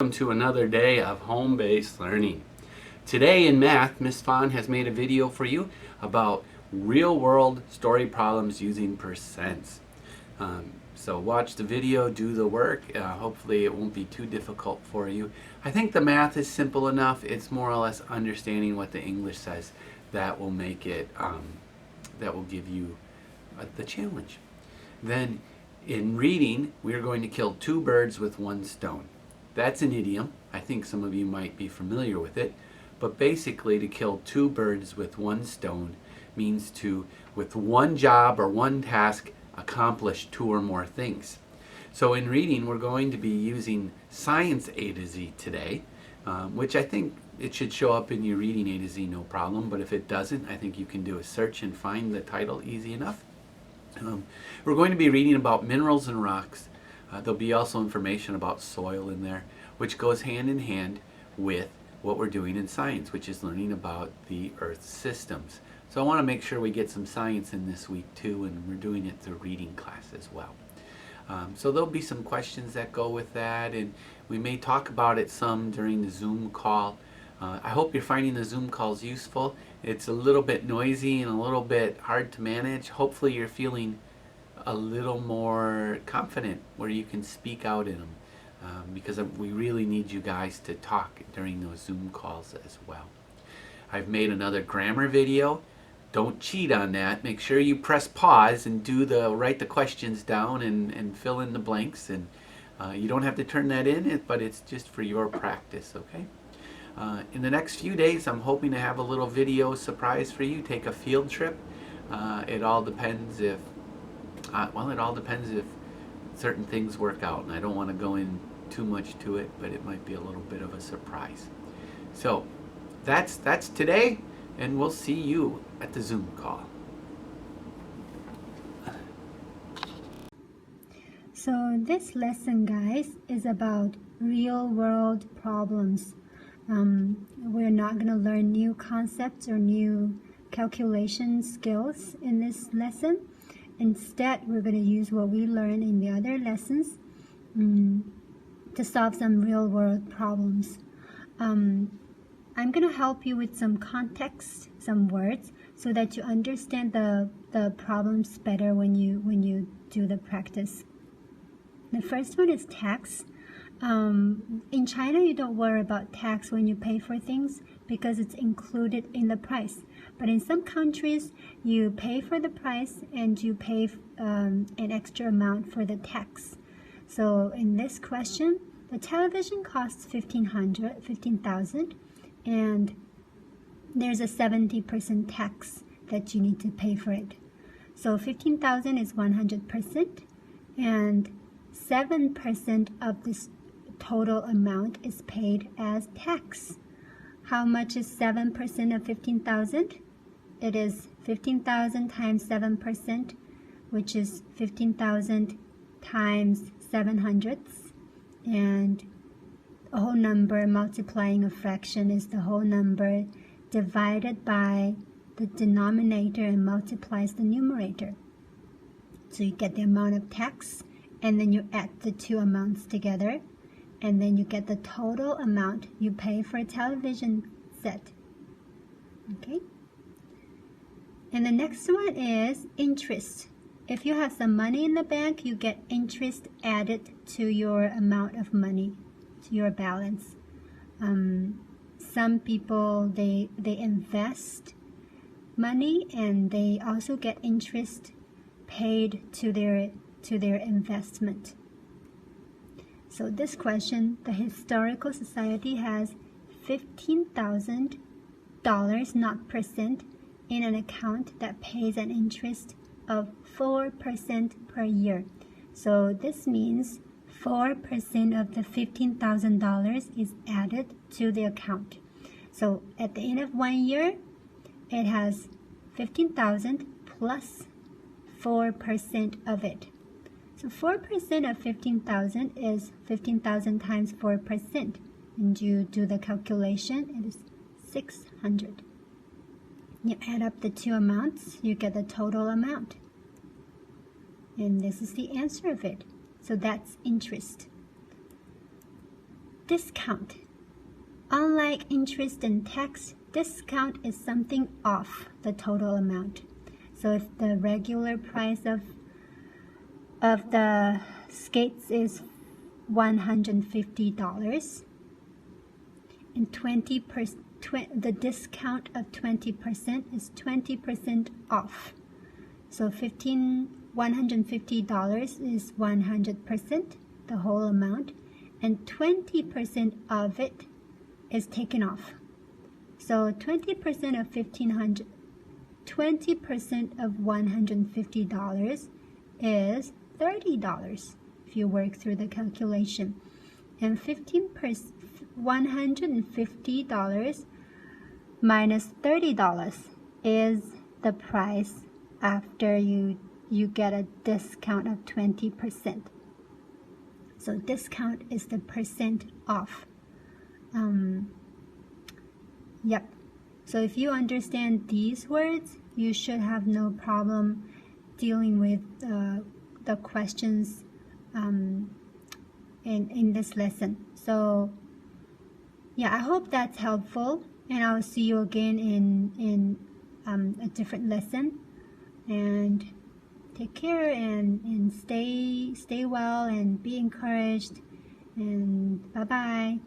Welcome to another day of home-based learning. Today in math, Miss Fawn has made a video for you about real-world story problems using percents. So watch the video, do the work. Hopefully it won't be too difficult for you. I think the math is simple enough. It's more or less understanding what the English says that will make it, that will give you the challenge. Then in reading, we're going to kill two birds with one stone. That's an idiom. I think some of you might be familiar with it. But basically, to kill two birds with one stone means to, with one job or one task, accomplish two or more things. So in reading, we're going to be using Science A to Z today, which I think it should show up in your reading A to Z no problem. But if it doesn't, I think you can do a search and find the title easy enough. We're going to be reading about minerals and rocks. There'll be also information about soil in there, which goes hand in hand with what we're doing in science, which is learning about the Earth's systems. So I want to make sure we get some science in this week too, and we're doing it through reading class as well. So there'll be some questions that go with that, and we may talk about it some during the Zoom call. I hope you're finding the Zoom calls useful. It's a little bit noisy and a little bit hard to manage. Hopefully you're feeling a little more confident where you can speak out in them, because we really need you guys to talk during those Zoom calls as well. I've made another grammar video. Don't cheat on that. Make sure you press pause and write the questions down and fill in the blanks. And you don't have to turn that in, but it's just for your practice, okay? In the next few days, I'm hoping to have a little video surprise for you. Take a field trip. It all depends if certain things work out, and I don't want to go in too much to it, but it might be a little bit of a surprise. So that's today, and we'll see you at the Zoom call. So this lesson, guys, is about real-world problems. We're not going to learn new concepts or new calculation skills in this lesson. Instead, we're going to use what we learned in the other lessons to solve some real-world problems. I'm going to help you with some context, some words, so that you understand the problems better when you do the practice. The first one is tax. In China, you don't worry about tax when you pay for things because it's included in the price. But in some countries, you pay for the price and you pay an extra amount for the tax. So in this question, the television costs $15,000, and there's a 70% tax that you need to pay for it. So 15,000 is 100%, and 7% of this total amount is paid as tax. How much is 7% of 15,000? It is 15,000 times 7%, which is 15,000 times 700ths. And a whole number multiplying a fraction is the whole number divided by the denominator and multiplies the numerator. So you get the amount of tax, and then you add the two amounts together, and then you get the total amount you pay for a television set. Okay? And the next one is interest. If you have some money in the bank, you get interest added to your amount of money, to your balance. Some people, they invest money, and they also get interest paid to their investment. So this question, the Historical Society has $15,000, not percent, in an account that pays an interest of 4% per year. So this means 4% of the $15,000 is added to the account. So at the end of 1 year, it has 15,000 plus 4% of it. So 4% of 15,000 is 15,000 times 4%. And you do the calculation, it is 600. You add up the two amounts, you get the total amount. And this is the answer of it. So that's interest. discount. Unlike interest and tax, discount is something off the total amount. So if the regular price of the skates is $150 and the discount of 20% is 20% off. So $150 is 100%, the whole amount, and 20% of it is taken off. So 20% of $1,500, 20% of $150 is $30 if you work through the calculation. And $150 minus $30 is the price after you get a discount of 20%. So discount is the percent off. Yep. So if you understand these words, you should have no problem dealing with the questions in this lesson. So yeah, I hope that's helpful, and I'll see you again in a different lesson. And take care and stay well and be encouraged, and bye bye.